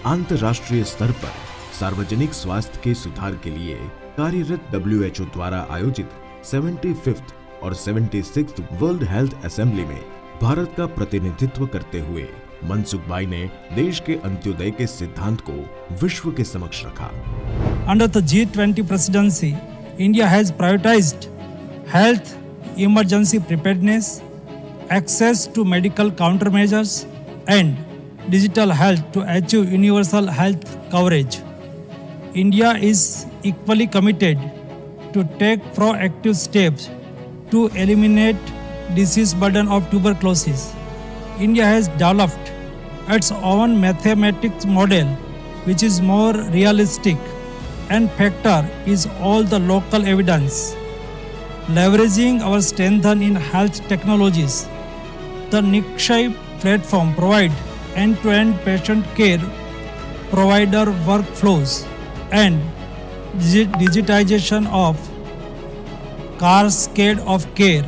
अंतर्राष्ट्रीय स्तर पर सार्वजनिक स्वास्थ्य के सुधार के लिए कार्यरत WHO द्वारा आयोजित 75th और 76th वर्ल्ड हेल्थ असेंबली में भारत का प्रतिनिधित्व करते हुए मनसुख भाई ने देश के अंत्योदय के सिद्धांत को विश्व के समक्ष रखा। Under the G20 presidency, India has prioritized health, emergency preparedness, access to medical countermeasures, and digital health to achieve universal health coverage. India is equally committed to take proactive steps to eliminate disease burden of tuberculosis. India has developed its own mathematics model which is more realistic and factor is all the local evidence. Leveraging our strength in health technologies, the Nikshay platform provides end-to-end patient care, provider workflows, and digitization of cascade of care